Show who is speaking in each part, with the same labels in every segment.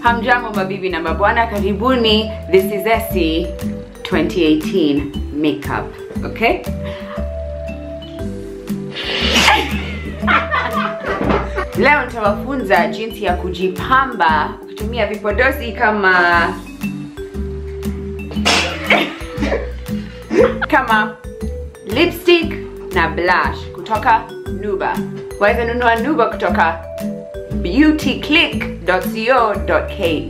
Speaker 1: Hamjambo mabibi na mabwana, karibuni. This is Essie 2018 makeup, okay? Leo nitawafunza jinsi ya kujipamba ukitumia vipodozi kama lipstick na blush kutoka Nuba. Waweza nunua Nuba kutoka BeautyClick.co.ke.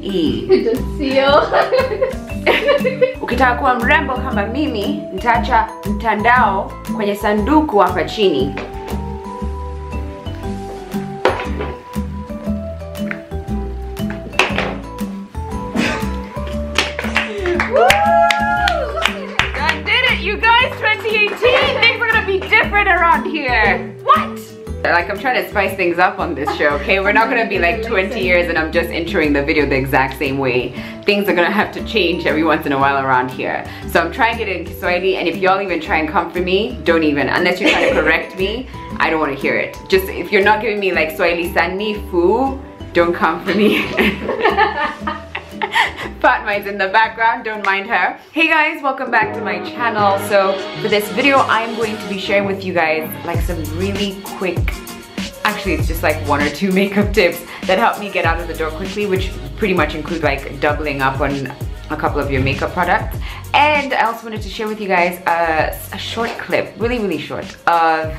Speaker 1: Ukitaka kuwa mrembo kama mimi, nitaacha mtandao kwenye sanduku hapa chini. I did it, you guys! 2018, things are gonna be different around here. What? Like, I'm trying to spice things up on this show, okay? We're not gonna be like 20 years and I'm just entering the video the exact same way. Things are gonna have to change every once in a while around here. So I'm trying to get it in Swahili, and if y'all even try and come for me, don't even. Unless you're trying to correct me, I don't want to hear it. Just, if you're not giving me like Swahili sanifu, don't come for me. Fatma is in the background, don't mind her. Hey guys, welcome back to my channel. So for this video, I'm going to be sharing with you guys like some really quick, actually it's just like 1 or 2 makeup tips that help me get out of the door quickly, which pretty much include like doubling up on a couple of your makeup products. And I also wanted to share with you guys a short clip, really short, of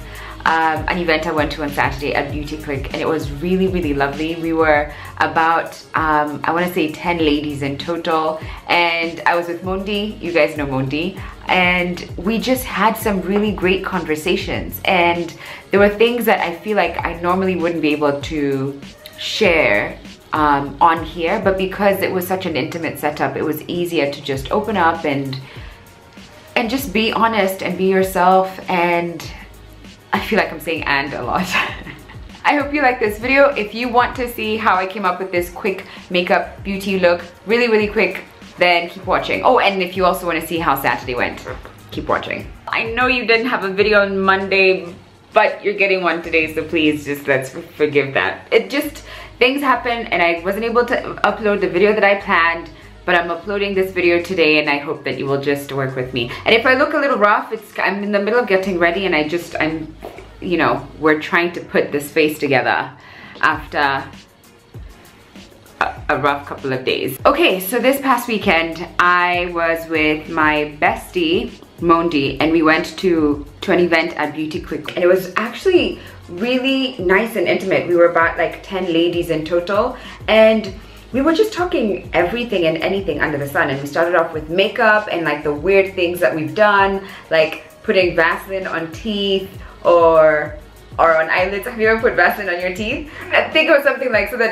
Speaker 1: an event I went to on Saturday at BeautyClick, and it was really lovely. We were about I want to say 10 ladies in total, and I was with Mundia. You guys know Mundia, and we just had some really great conversations, and there were things that I feel like I normally wouldn't be able to share on here, but because it was such an intimate setup, it was easier to just open up and just be honest and be yourself. And I feel like I'm saying "and" a lot. I hope you like this video. If you want to see how I came up with this quick makeup beauty look, really quick, then keep watching. Oh, and if you also want to see how Saturday went, keep watching. I know you didn't have a video on Monday, but you're getting one today, so please just let's forgive that. It just, things happen and I wasn't able to upload the video that I planned, but I'm uploading this video today, and I hope that you will just work with me. And if I look a little rough, I'm in the middle of getting ready, and I'm, you know, we're trying to put this face together after a rough couple of days. Okay, so this past weekend, I was with my bestie, Mundia, and we went to an event at BeautyClick, and it was actually really nice and intimate. We were about like 10 ladies in total, and we were just talking everything and anything under the sun. And we started off with makeup and like the weird things that we've done, like putting Vaseline on teeth or on eyelids. Have you ever put Vaseline on your teeth? I think it was something like so that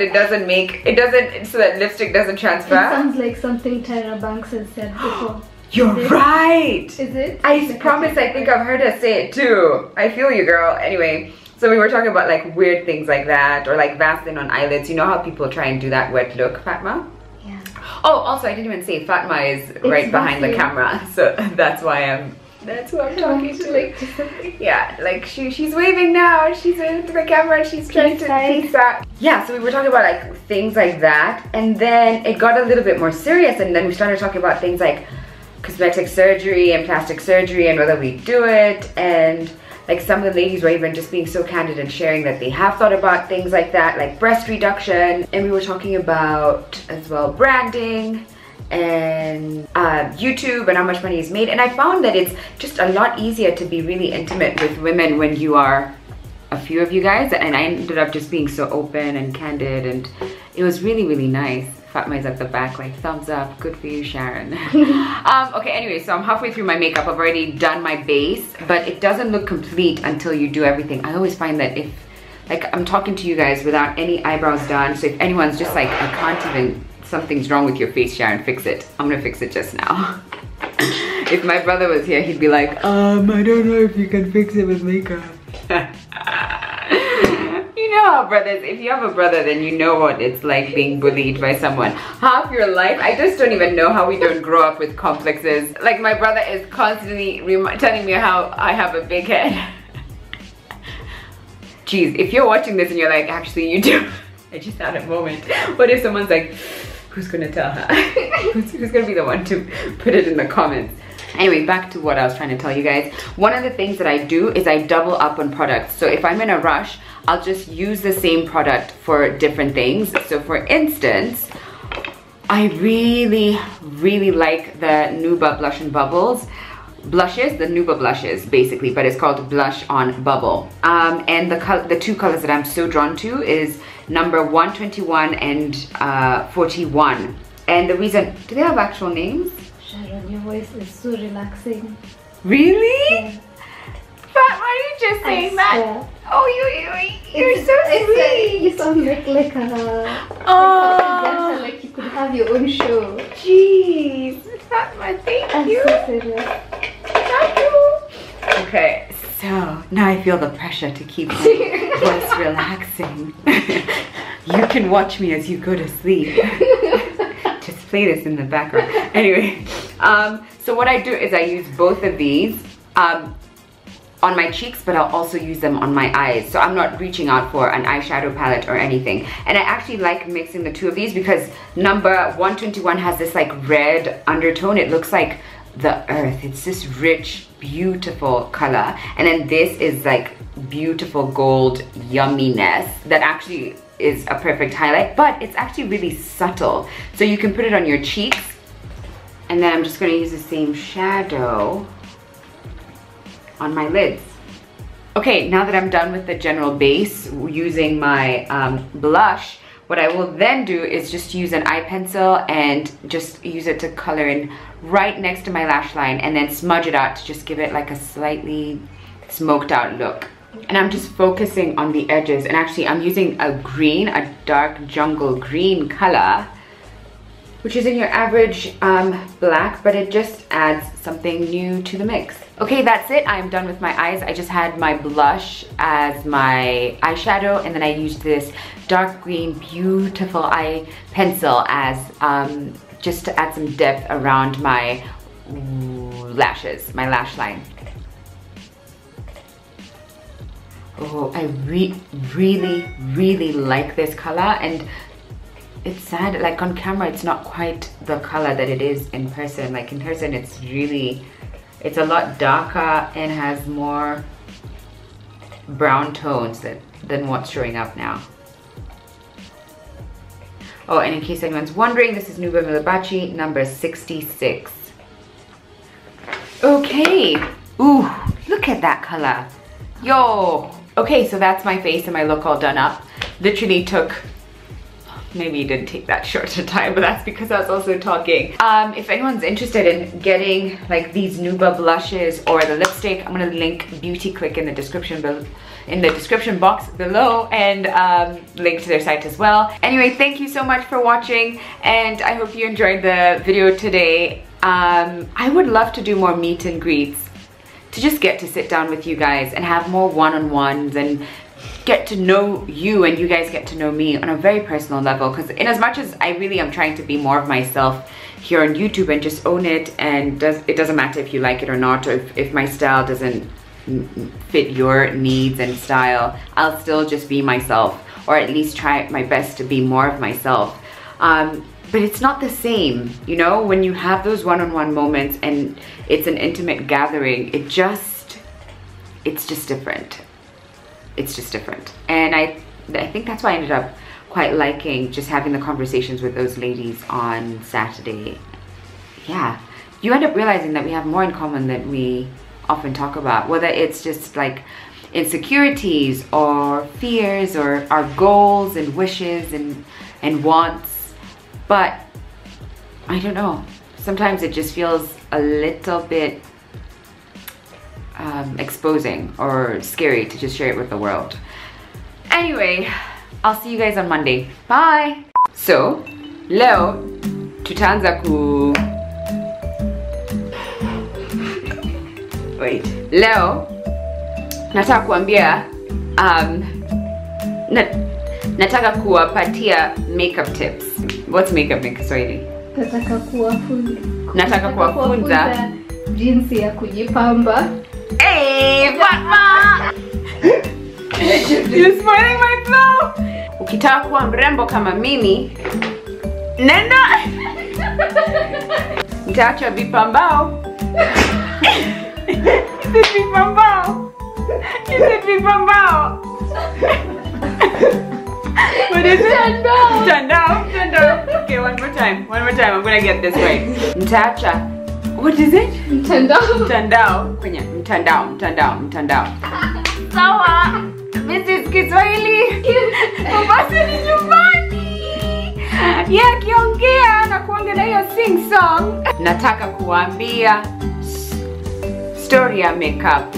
Speaker 1: so that lipstick doesn't transfer.
Speaker 2: It sounds like something Tyra Banks has said before.
Speaker 1: You're right!
Speaker 2: Is it?
Speaker 1: I promise I think I've heard her say it too. I feel you, girl. Anyway. So we were talking about like weird things like that, or like Vaseline on eyelids. You know how people try and do that wet look, Fatma?
Speaker 2: Yeah.
Speaker 1: Oh, also I didn't even say Fatma is right behind the camera, so that's who I'm talking to. Like, yeah, like she's waving now. She's into the camera and she's trying to peace that. Yeah, so we were talking about like things like that, and then it got a little bit more serious, and then we started talking about things like cosmetic surgery and plastic surgery and whether we do it, and like some of the ladies were even just being so candid and sharing that they have thought about things like that, like breast reduction. And we were talking about as well branding and YouTube and how much money is made. And I found that it's just a lot easier to be really intimate with women when you are a few of you guys. And I ended up just being so open and candid, and it was really nice. Fatma's at the back like thumbs up, good for you, Sharon. Okay, anyway, so I'm halfway through my makeup. I've already done my base, but it doesn't look complete until you do everything. I always find that if, like, I'm talking to you guys without any eyebrows done, so if anyone's just like, I can't even, something's wrong with your face, Sharon, fix it. I'm gonna fix it just now. If my brother was here, he'd be like, I don't know if you can fix it with makeup. You know how brothers, if you have a brother, then you know what it's like being bullied by someone. Half your life, I just don't even know how we don't grow up with complexes. Like, my brother is constantly telling me how I have a big head. Jeez, if you're watching this and you're like, actually you do. I just had a moment. What if someone's like, Who's gonna tell her? who's gonna be the one to put it in the comments? Anyway, back to what I was trying to tell you guys. One of the things that I do is I double up on products. So if I'm in a rush, I'll just use the same product for different things. So for instance, I really like the Nuba Blush and Bubbles blushes, the Nuba blushes basically, but it's called Blush on Bubble. And the two colors that I'm so drawn to is number 121 and 41. And the reason, do they have actual names?
Speaker 2: Sharon, your voice is so relaxing.
Speaker 1: Really?
Speaker 2: Yeah.
Speaker 1: But why are you just saying that?
Speaker 2: Swear.
Speaker 1: Oh, you're so sweet.
Speaker 2: You sound like like you could have your own show.
Speaker 1: Jeez, Fatma, thank you.
Speaker 2: I'm so serious.
Speaker 1: Thank you. Okay, so now I feel the pressure to keep my voice relaxing. You can watch me as you go to sleep. Just play this in the background. Anyway, so what I do is I use both of these on my cheeks, but I'll also use them on my eyes. So I'm not reaching out for an eyeshadow palette or anything. And I actually like mixing the two of these because number 121 has this like red undertone. It looks like the earth. It's this rich, beautiful color. And then this is like beautiful gold yumminess that actually is a perfect highlight, but it's actually really subtle. So you can put it on your cheeks. And then I'm just gonna use the same shadow on my lids. Okay, now that I'm done with the general base using my blush, what I will then do is just use an eye pencil and just use it to color in right next to my lash line and then smudge it out to just give it like a slightly smoked out look. And I'm just focusing on the edges, and actually I'm using a green, a dark jungle green color, which is in your average black, but it just adds something new to the mix. Okay, that's it. I'm done with my eyes. I just had my blush as my eyeshadow, and then I used this dark green, beautiful eye pencil as just to add some depth around my lashes, my lash line. Oh, I really like this color, and it's sad, like on camera it's not quite the color that it is in person. Like in person it's a lot darker and has more brown tones than what's showing up now. Oh, and in case anyone's wondering, this is Nuba Milibachi number 66. Okay, ooh, look at that color. Yo! Okay, so that's my face and my look all done up. Literally took, maybe it didn't take that short a time, but that's because I was also talking. If anyone's interested in getting like these Nuba blushes or the lipstick, I'm gonna link BeautyClick in the description box below, and link to their site as well. Anyway, thank you so much for watching, and I hope you enjoyed the video today. I would love to do more meet and greets, to just get to sit down with you guys and have more one-on-ones and get to know you and you guys get to know me on a very personal level, because in as much as I really am trying to be more of myself here on YouTube and just own it, and it doesn't matter if you like it or not, or if my style doesn't fit your needs and style, I'll still just be myself, or at least try my best to be more of myself. But it's not the same, you know, when you have those one-on-one moments and it's an intimate gathering, it's just different. It's just different. And I think that's why I ended up quite liking just having the conversations with those ladies on Saturday. Yeah, you end up realizing that we have more in common than we often talk about, whether it's just like insecurities or fears or our goals and wishes and wants. But I don't know, sometimes it just feels a little bit exposing or scary to just share it with the world. Anyway, I'll see you guys on Monday. Bye! So, leo tutaanza leo nataka kuambia nataka kuwapatia makeup tips. What's makeup in Swahili? Nataka kuwafunza
Speaker 2: jinsi ya kujipamba.
Speaker 1: Hey, Fatma! You're spoiling my flow! Ukitaka kuwa mrembo kama mimi, Nenda. Nitaacha vipambao. Is it vipambao? Is it vipambao? What is it? Mtandao. Mtandao. Okay, one more time. One more time. I'm gonna get this right. Nitaacha. What is it?
Speaker 2: Mtandao.
Speaker 1: Mtandao. Kwenye mtandao. Mtandao. Sawa. Mrs. Kiswahili. Mombasa ni nyumbani. Yeah, kiongea na kuongea na hiyo sing song. Nataka kuambia story ya makeup.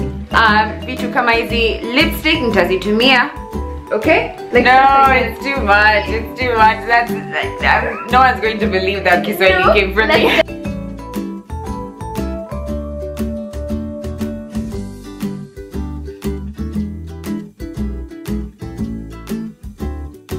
Speaker 1: Vitu kama hizi lipstick nitazitumia. Okay?
Speaker 2: Like
Speaker 1: no, it's too much. It's too much. No one's going to believe that Kiswahili came from me.